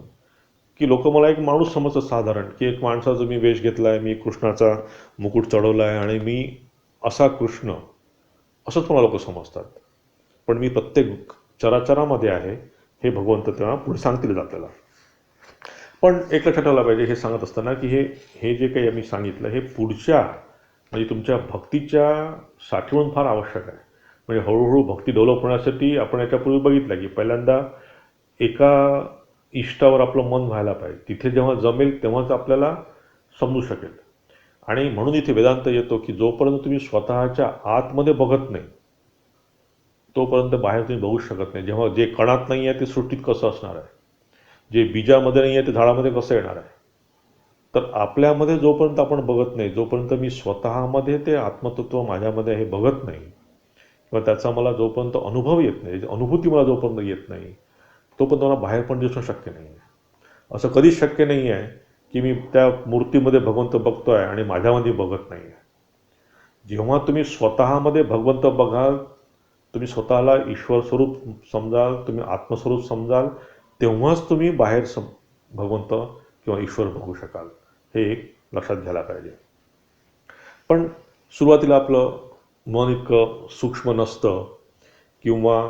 की लोक मला एक माणूस समजतात साधारण, की एक माणसाचा मी वेश घेतला आहे, मी कृष्णाचा मुकुट चढवला आहे आणि मी असा कृष्ण, असंच मला लोक समजतात. पण मी प्रत्येक चराचरामध्ये आहे हे भगवंत तेव्हा पुढे सांगतील आपल्याला. पण एक लक्षात ठेवला पाहिजे हे सांगत असताना की हे जे काही आम्ही सांगितलं हे पुढच्या म्हणजे तुमच्या भक्तीच्या साठवण फार आवश्यक आहे. म्हणजे हळूहळू भक्ती डेव्हलप होण्यासाठी आपण याच्यापूर्वी बघितलं की पहिल्यांदा एका इष्टावर आपलं मन व्हायला पाहिजे. तिथे जेव्हा जमेल तेव्हाच आपल्याला समजू शकेल. आणि म्हणून इथे वेदांत येतो की जोपर्यंत तुम्ही स्वतःच्या आतमध्ये बघत नाही तोपर्यंत बाहेर तुम्ही बघू शकत नाही. जेव्हा जे कणात नाही आहे ते सृष्टीत कसं असणार आहे, जे बीजामध्ये नाही आहे ते झाडामध्ये कसं येणार आहे. तर आपल्यामध्ये जोपर्यंत आपण बघत नाही, जोपर्यंत मी स्वतःमध्ये ते आत्मतत्व माझ्यामध्ये हे बघत नाही किंवा त्याचा मला जोपर्यंत अनुभव येत नाही, अनुभूती मला जोपर्यंत येत नाही तोपर्यंत मला बाहेर पण दिसणं शक्य नाही आहे. असं कधीच शक्य नाही आहे की मी त्या मूर्तीमध्ये भगवंत बघतो आहे आणि माझ्यामध्ये बघत नाही आहे. जेव्हा तुम्ही स्वतःमध्ये भगवंत बघाल, तुम्ही स्वतःला ईश्वर स्वरूप समजाल, तुम्ही आत्मस्वरूप समजाल, तेव्हाच तुम्ही बाहेर भगवंत किंवा ईश्वर बघू शकाल. हे एक लक्षात घ्यायला पाहिजे. पण सुरुवातीला आपलं मन इतकं सूक्ष्म नसतं, किंवा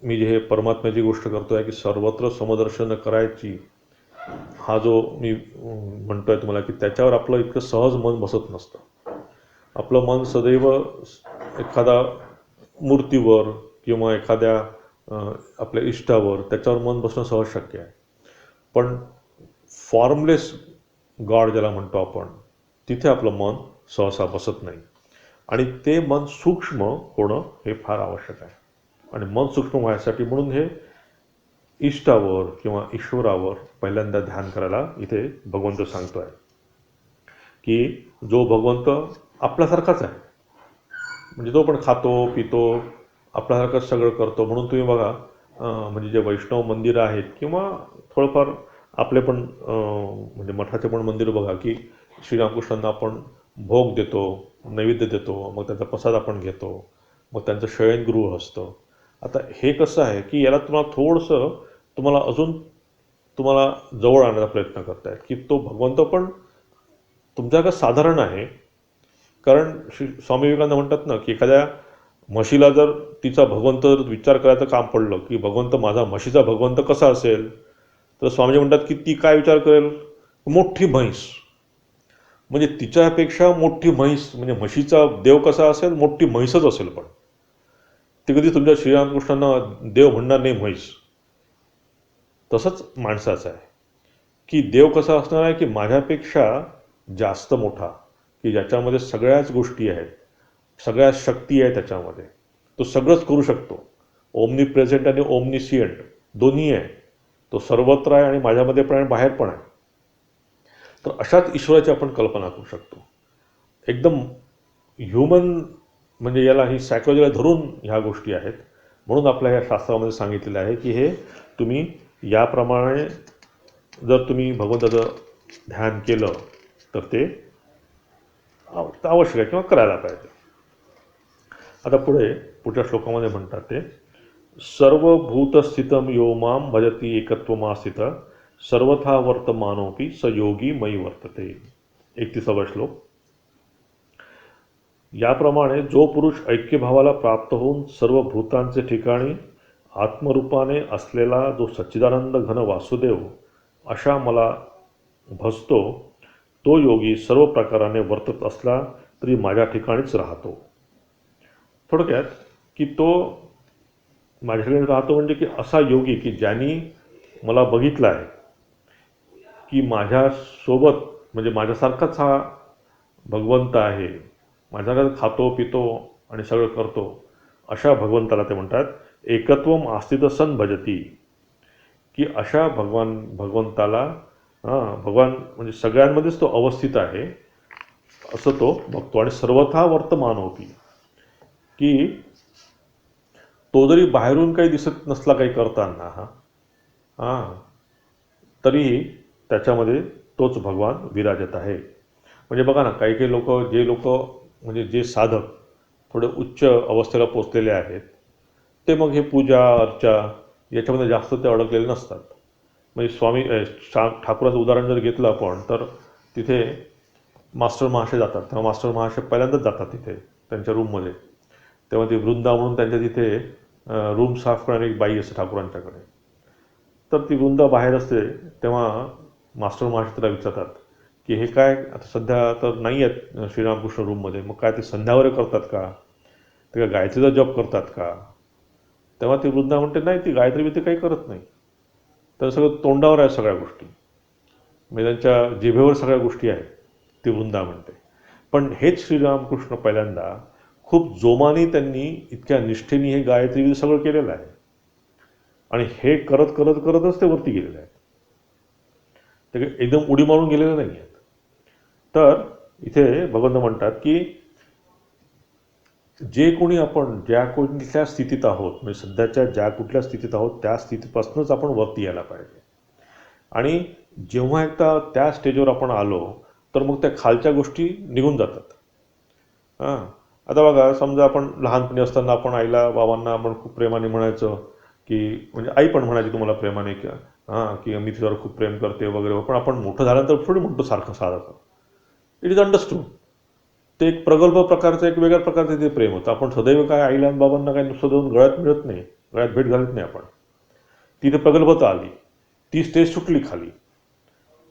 मी जे हे परमात्म्याची गोष्ट करतो आहे की सर्वत्र समदर्शन करायची, हा जो मी म्हणतो आहे तुम्हाला की त्याच्यावर आपलं इतकं सहज मन बसत नसतं. आपलं मन सदैव एखादा मूर्तीवर किंवा एखाद्या आपल्या इष्टावर त्याच्यावर मन बसणं सहज शक्य आहे. पण फॉर्मलेस गॉड ज्याला म्हणतो आपण, तिथे आपलं मन सहसा बसत नाही. आणि ते मन सूक्ष्म होणं हे फार आवश्यक आहे. आणि मन सूक्ष्म व्हायसाठी म्हणून हे इष्टावर किंवा ईश्वरावर पहिल्यांदा ध्यान करायला इथे भगवंत सांगतो आहे. की जो भगवंत आपल्यासारखाच आहे, म्हणजे तो पण खातो पितो आपल्यासारखंच सगळं करतो. म्हणून तुम्ही बघा म्हणजे जे वैष्णव मंदिरं आहेत किंवा थोडंफार आपले पण म्हणजे मठाचे पण मंदिरं बघा की श्रीरामकृष्णांना आपण भोग देतो, नैवेद्य देतो, मग त्याचा प्रसाद आपण घेतो, मग त्यांचं शयनगृह असतं. आता हे कसं आहे की याला तुम्हाला थोडंसं तुम्हाला जवळ आणण्याचा प्रयत्न करतायत की तो भगवंत पण तुमच्याकडे साधारण आहे. कारण स्वामी विवेकानंद म्हणतात ना की एखाद्या म्हशीला जर तिचा भगवंत विचार करायचं काम पडलं की भगवंत माझा म्हशीचा भगवंत कसा असेल, तर स्वामीजी म्हणतात की ती काय विचार करेल, मोठी म्हैस, म्हणजे तिच्यापेक्षा मोठी म्हैस, म्हणजे म्हशीचा देव कसा असेल, मोठी म्हैसच असेल. पण ती कधी तुमच्या श्रीरामकृष्णांना देव म्हणणार नाही म्हैस. तसंच माणसाचं आहे की देव कसा असणार आहे की माझ्यापेक्षा जास्त मोठा, की ज्याच्यामध्ये सगळ्याच गोष्टी आहेत, सगळ्या शक्ती आहे त्याच्यामध्ये, तो सगळंच करू शकतो. ओमनी प्रेझेंट आणि ओमनिसियंट दोन्ही आहे. तो सर्वत्र आहे आणि माझ्यामध्ये पण आहे, बाहेर पण आहे. तर अशाच ईश्वराची आपण कल्पना करू शकतो. एकदम ह्युमन म्हणजे याला ही सायकोलॉजीला धरून ह्या गोष्टी आहेत. म्हणून आपल्या ह्या शास्त्रामध्ये सांगितलेलं आहे की हे तुम्ही याप्रमाणे जर तुम्ही भगवंताचं ध्यान केलं तर ते आवश्यक आहे किंवा करायला पाहिजे. आता पुढच्या श्लोकामध्ये म्हणतात ते सर्वभूतस्थितम यो माम भजती एकत्वमास्थित सर्वथा वर्तमानोपि स योगी मयी वर्तते. 31वा श्लोक. याप्रमाणे जो पुरुष ऐक्यभावाला प्राप्त होऊन सर्व भूतांचे ठिकाणी आत्मरूपाने असलेला जो सच्चिदानंद घन वासुदेव अशा मला भजतो तो योगी सर्व प्रकाराने वर्तत असला तरी माझ्या ठिकाणीच राहतो. थोडक्यात की तो माझ्या ठिकाणी राहतो म्हणजे की असा योगी की ज्यांनी मला बघितला आहे की माझ्यासोबत म्हणजे माझ्यासारखाच हा भगवंत आहे, माझ्याकडे खातो पितो आणि सगळं करतो, अशा भगवंताला ते म्हणतात एकत्वम आस्थित सन भजती. की अशा भगवंताला भगवान म्हणजे सगळ्यांमध्येच तो अवस्थित आहे असं तो बघतो. आणि सर्वथा वर्तमान होती की तो जरी बाहेरून काही दिसत नसला काही करताना तरीही त्याच्यामध्ये तोच भगवान विराजत आहे. म्हणजे बघा ना, काही काही लोक म्हणजे जे साधक थोडे उच्च अवस्थेला पोचलेले आहेत ते मग हे पूजा अर्चा याच्यामध्ये जास्त ते अडकलेले नसतात. म्हणजे ठाकुराचं उदाहरण जर घेतलं आपण तर तिथे मास्टर महाशय जातात, तेव्हा मास्टर महाशय पहिल्यांदाच जातात तिथे त्यांच्या रूममध्ये. तेव्हा ती वृंदा म्हणून त्यांच्या तिथे रूम साफ करणारी एक बाई असते ठाकुरांच्याकडे. तर ती वृंदा बाहेर असते तेव्हा मास्टर महाशय त्याला विचारतात की हे काय आता सध्या तर नाही आहेत श्रीरामकृष्ण रूममध्ये, मग काय ते संध्यावर करतात का, ते काय गायत्रीचा जप करतात का. तेव्हा ती वृंदा म्हणते नाही, ती गायत्री बी ते काही करत नाही, तर सगळं तोंडावर आहे सगळ्या गोष्टी, म्हणजे त्यांच्या जिभेवर सगळ्या गोष्टी आहेत, ती वृंदा म्हणते. पण हेच श्रीरामकृष्ण पहिल्यांदा खूप जोमाने त्यांनी इतक्या निष्ठेने हे गायत्री सगळं केलेलं आहे आणि हे करत करत करतच ते वरती गेलेले आहेत, ते एकदम उडी मारून गेलेले नाही आहेत. तर इथे भगवंत म्हणतात की जे कोणी आपण ज्या कोणत्या स्थितीत आहोत म्हणजे सध्याच्या ज्या कुठल्या स्थितीत आहोत त्या स्थितीपासूनच आपण वरती यायला पाहिजे. आणि जेव्हा एकदा त्या स्टेजवर आपण आलो तर मग त्या खालच्या गोष्टी निघून जातात. आता बघा, समजा आपण लहानपणी असताना आपण आईला बाबांना आपण खूप प्रेमाने म्हणायचं की म्हणजे आई पण म्हणायची तुम्हाला प्रेमाने की मी तुझ्यावर खूप प्रेम करते वगैरे. पण आपण मोठं झाल्यानंतर थोडी म्हणतो सारखं. It is understood. ते एक प्रगल्भ प्रकारचं एक वेगळ्या प्रकारचं ते प्रेम होतं. आपण सदैव काय आईला आणि बाबांना काय नुसतं देऊन गळ्यात मिळत नाही, गळ्यात भेट घालत नाही आपण. तिथे प्रगल्भता आली, ती स्टेज सुटली खाली.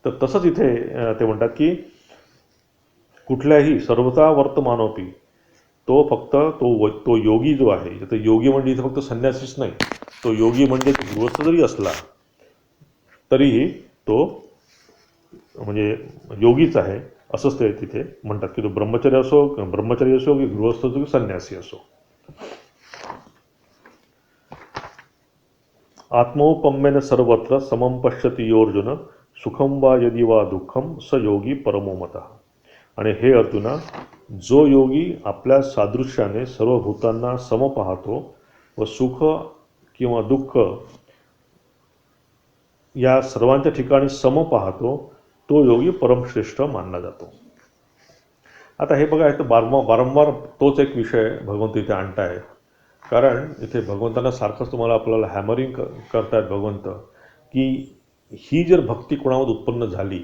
तर तसंच इथे ते म्हणतात की कुठल्याही सर्वता वर्तमानोपी तो फक्त तो योगी जो आहे, तर योगी म्हणजे इथे फक्त संन्यासीच नाही, तो योगी म्हणजे गृहस्थ जरी असला तरीही तो म्हणजे योगीच आहे असंच ते तिथे म्हणतात की तो ब्रह्मचर्य असो की गृहस्थ असो की संन्यासी असो. आत्मौपम्येन सर्वत्र समं पश्यति योर्जुन सुखम वा यदि वा दुःखम स योगी परमो मतः. आणि हे अर्जुना, जो योगी आपल्या सादृश्याने सर्व भूतांना सम पाहतो व सुख किंवा दुःख या सर्वांच्या ठिकाणी सम पाहतो तो योगी परमश्रेष्ठ मानला जातो. आता हे बघा, इथं वारंवार तोच एक विषय भगवंत इथे आणतायत. कारण इथे भगवंतांना सारखंच तुम्हाला आपल्याला हॅमरिंग करतायत भगवंत की ही जर भक्ती कोणावर उत्पन्न झाली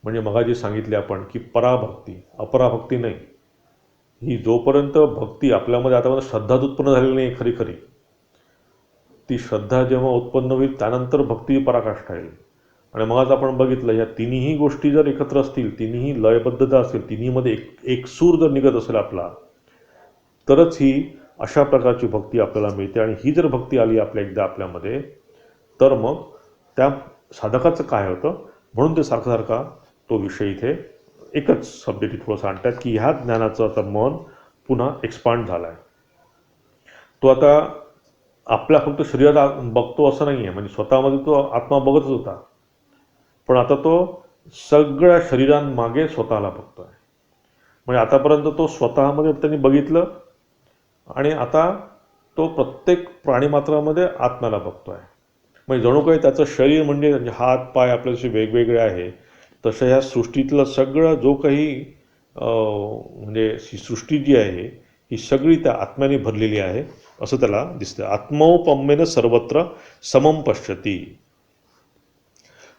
म्हणजे मगाशी सांगितले आपण की पराभक्ती अपराभक्ती नाही, ही जोपर्यंत भक्ती आपल्यामध्ये आतापर्यंत श्रद्धाच उत्पन्न झालेली नाही खरी, ती श्रद्धा जेव्हा उत्पन्न होईल त्यानंतर भक्ती पराकाष्ठा येईल. आणि मगच आपण बघितलं या तिन्ही गोष्टी जर एकत्र असतील, तिन्ही लयबद्धता असेल, तिन्हीमध्ये एक सूर जर निघत असेल आपला, तरच ही अशा प्रकारची भक्ती आपल्याला मिळते. आणि ही जर भक्ती आली आपल्यामध्ये तर मग त्या साधकाचं काय होतं. म्हणून ते सारखा तो विषय इथे एकच सब्जेक्ट थोडंसं आणतात की ह्या ज्ञानाचं आता मन पुन्हा एक्सपांड झाला आहे. तो आता आपल्या फक्त शरीरात बघतो असं नाही आहे, म्हणजे स्वतःमध्ये तो आत्मा बघतच होता, पण आता तो सगळ्या शरीरांमागे स्वतःला बघतो आहे. म्हणजे आतापर्यंत तो स्वतःमध्ये त्यांनी बघितलं आणि आता तो प्रत्येक प्राणीमात्रामध्ये आत्म्याला बघतो आहे. म्हणजे जणू काही त्याचं शरीर म्हणजे हात पाय आपले जसे वेगवेगळे आहे, तसं ह्या सृष्टीतलं सगळं जो काही म्हणजे ही सृष्टी जी आहे ही सगळी त्या आत्म्याने भरलेली आहे असं त्याला दिसतं. आत्मौपम्येन सर्वत्र समम पश्यती.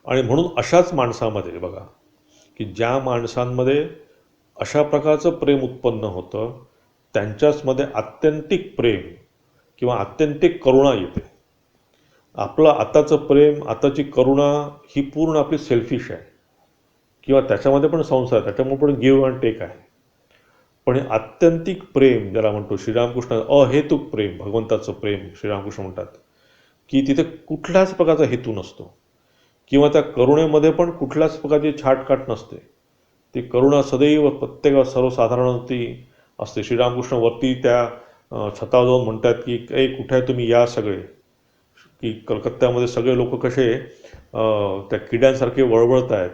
आणि म्हणून अशाच माणसामध्ये बघा की ज्या माणसांमध्ये अशा प्रकारचं प्रेम उत्पन्न होतं त्यांच्याचमध्ये आत्यंतिक प्रेम किंवा आत्यंतिक करुणा येते. आपलं आताचं प्रेम आताची करुणा ही पूर्ण आपली सेल्फिश आहे किंवा त्याच्यामध्ये पण संसार आहे, त्याच्यामुळे पण गिव्ह अँड टेक आहे. पण हे आत्यंतिक प्रेम ज्याला म्हणतो श्रीरामकृष्ण अहेतुक प्रेम, भगवंताचं प्रेम श्रीरामकृष्ण म्हणतात की तिथे कुठल्याच प्रकारचा हेतू नसतो किंवा त्या करुणेमध्ये पण कुठल्याच प्रकारची छाटकाट नसते. ती करुणा सदैव प्रत्येक सर्वसाधारणती असते. श्रीरामकृष्ण वरती त्या छतावर जाऊन म्हणतात की ए कुठे आहे तुम्ही, या सगळे. की कलकत्त्यामध्ये सगळे लोक कसे त्या किड्यांसारखे वळवळत आहेत.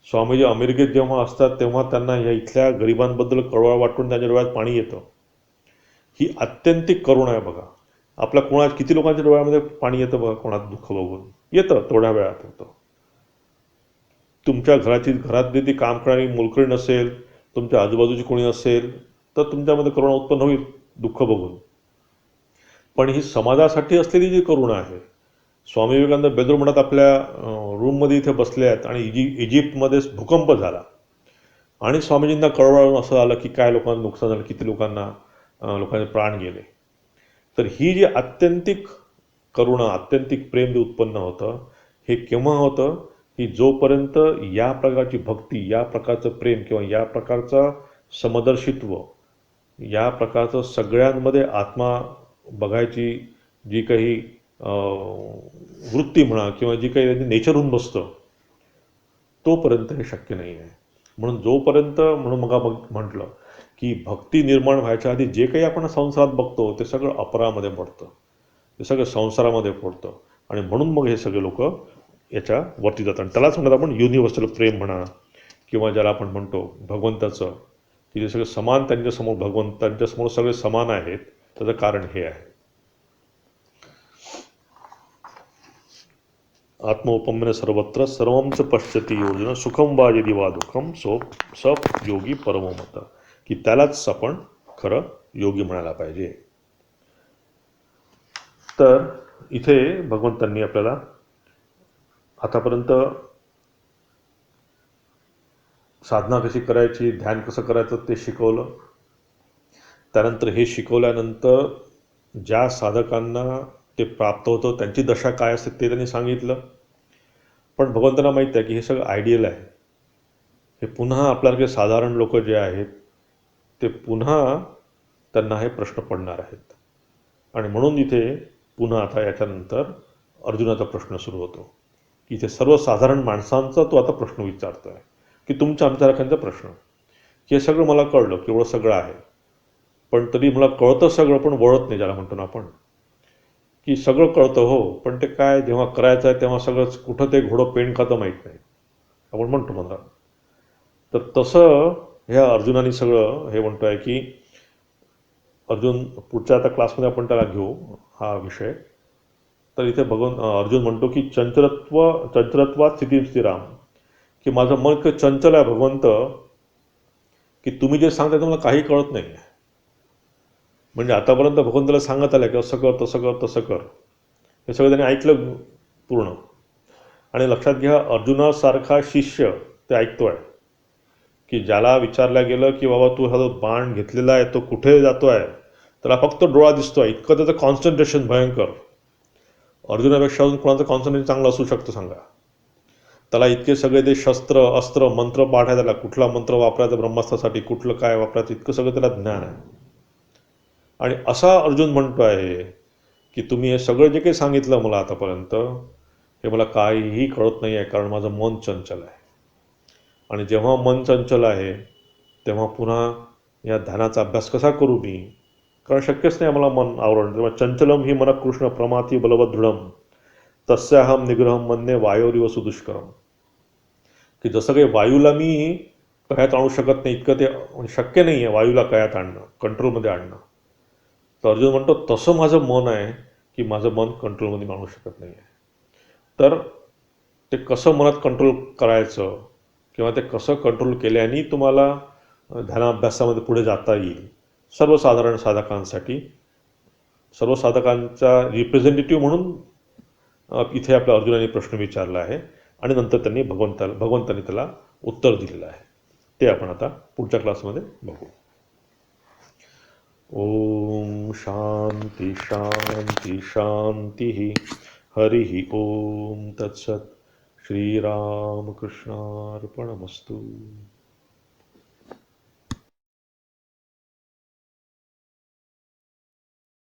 स्वामीजी अमेरिकेत जेव्हा असतात तेव्हा त्यांना ह्या इथल्या गरिबांबद्दल कळवळ वाटून त्यांच्या डोळ्यात पाणी येतं. ही आत्यंतिक करुणा आहे बघा. आपल्या कोणा किती लोकांच्या डोळ्यामध्ये पाणी येतं बघा कोणात दुःख बघून, येतं थोड्या वेळात होतं. तुमच्या घरातली ती काम करणारी मोलकरी नसेल, तुमच्या आजूबाजूची कोणी असेल तर तुमच्यामध्ये करुणा उत्पन्न होईल दुःख बघून. पण ही समाजासाठी असलेली जी करुणा आहे, स्वामी विवेकानंद बेदूर म्हणतात आपल्या रूममध्ये इथे बसले आहेत आणि इजिप्तमध्ये भूकंप झाला आणि स्वामीजींना कळवळून असं आलं की काय लोकांना नुकसान झालं, किती लोकांचे प्राण गेले. तर ही जी आत्यंतिक करुणा, आत्यंतिक प्रेम जे उत्पन्न होतं हे केव्हा होतं की जोपर्यंत या प्रकारची भक्ती, या प्रकारचं प्रेम किंवा या प्रकारचं समदर्शित्व, या प्रकारचं सगळ्यांमध्ये आत्मा बघायची जी काही वृत्ती म्हणा किंवा जी काही त्यांची नेचर होऊन बसतं तोपर्यंत हे शक्य नाही आहे. म्हणून जोपर्यंत मग म्हटलं की भक्ती निर्माण व्हायच्या आधी जे काही आपण संसारात बघतो ते सगळं अपरामध्ये पडतं, ते सगळं संसारामध्ये पडतं आणि म्हणून मग हे सगळे लोक याच्या वरती जातात. आणि त्यालाच म्हणतात आपण युनिव्हर्सल प्रेम म्हणा किंवा ज्याला आपण म्हणतो भगवंताचं की जे सगळे समान त्यांच्यासमोर, भगवंतांच्यासमोर सगळे समान आहेत. त्याचं कारण हे आहे. आत्मौपम्येन सर्वत्र सर्वंच पश्यती योजना सुखम वा यदि वा दुःखम स योगी परमो मत. की त्यालाच आपण खरं योगी म्हणायला पाहिजे. तर इथे भगवंतांनी आपल्याला आतापर्यंत साधना कशी करायची, ध्यान कसं करायचं ते शिकवलं. त्यानंतर हे शिकवल्यानंतर ज्या साधकांना ते प्राप्त होतं त्यांची दशा काय असते ते त्यांनी सांगितलं. पण भगवंतांना माहीत आहे की हे सगळं आयडियल आहे. हे पुन्हा आपल्यासारखे साधारण लोक जे आहेत ते पुन्हा त्यांना हे प्रश्न पडणार आहेत. आणि म्हणून इथे पुन्हा आता याच्यानंतर अर्जुनाचा प्रश्न सुरू होतो की इथे सर्वसाधारण माणसांचा तो आता प्रश्न विचारतो आहे की तुमच्या आमच्यासारख्यांचा प्रश्न की हे सगळं मला कळलं की एवढं सगळं आहे, पण तरी मला कळतं सगळं पण वळत नाही, ज्याला म्हणतो ना आपण की सगळं कळतं हो पण ते काय जेव्हा करायचं आहे तेव्हा सगळंच कुठं ते घोडं पेंड खातं माहीत नाही, आपण म्हणतो मला. तर तसं ह्या अर्जुनाने सगळं हे म्हणतो आहे की अर्जुन पुढच्या आता क्लासमध्ये आपण त्याला घेऊ हा विषय. तर इथे अर्जुन म्हणतो की चंचलत्वात स्थिती स्थिराम, की माझं मन इतकं चंचल आहे भगवंत की तुम्ही जे सांगता ते मला काही कळत नाही. म्हणजे आतापर्यंत भगवंताला सांगत आलं की असं कर तसं कर तसं कर, हे सगळं त्यांनी ऐकलं पूर्ण. आणि लक्षात घ्या अर्जुनासारखा शिष्य ते ऐकतो आहे की ज्याला विचारलं गेलं की बाबा तू हा जो बाण घेतलेला आहे तो कुठे जातो आहे, त्याला फक्त डोळा दिसतो आहे, इतकं त्याचं कॉन्सन्ट्रेशन भयंकर. अर्जुनापेक्षा अजून कोणाचं कॉन्सन्ट्रेशन चांगलं असू शकतं सांगा. त्याला इतके सगळे ते शस्त्र अस्त्र मंत्र पाठ आहे, त्याला कुठला मंत्र वापरायचा ब्रह्मास्त्रासाठी, कुठलं काय वापरायचं इतकं सगळं त्याला ज्ञान आहे. आणि असा अर्जुन म्हणतो आहे की तुम्ही हे सगळं जे काही सांगितलं मला आतापर्यंत हे मला काहीही कळत नाही आहे, कारण माझं मन चंचल आहे. आणि जेव्हा मन चंचल आहे तेव्हा पुन्हा या ध्यानाचा अभ्यास कसा करू मी, कारण शक्यच नाही मला मन आवरण. तेव्हा चंचलम ही मन कृष्ण प्रमाती बलवत दृढम तस्याहम निग्रहम मन्ये वायोरिव सुदुष्करम, की जसं काही वायूला मी कयात आणू शकत नाही इतकं ते म्हणजे शक्य नाही आहे वायूला कयात आणणं, कंट्रोलमध्ये आणणं. तर अर्जुन म्हणतो तसं माझं मन आहे की माझं मन कंट्रोलमध्ये आणू शकत नाही आहे. तर ते कसं मनात कंट्रोल करायचं किंवा ते कसं कंट्रोल केल्याने तुम्हाला ध्यानाभ्यासामध्ये पुढे जाता येईल, सर्वसाधारण साधकांसाठी सर्वसाधकांचा रिप्रेझेंटेटिव्ह म्हणून इथे आपल्या अर्जुनाने प्रश्न विचारला आहे आणि नंतर त्यांनी भगवंतांनी त्याला उत्तर दिलेलं आहे. ते आपण आता पुढच्या क्लासमध्ये बघू. ओम शांती शांती शांती. हरि ओम तत्सत. श्रीरामकृष्णार्पणमस्तु.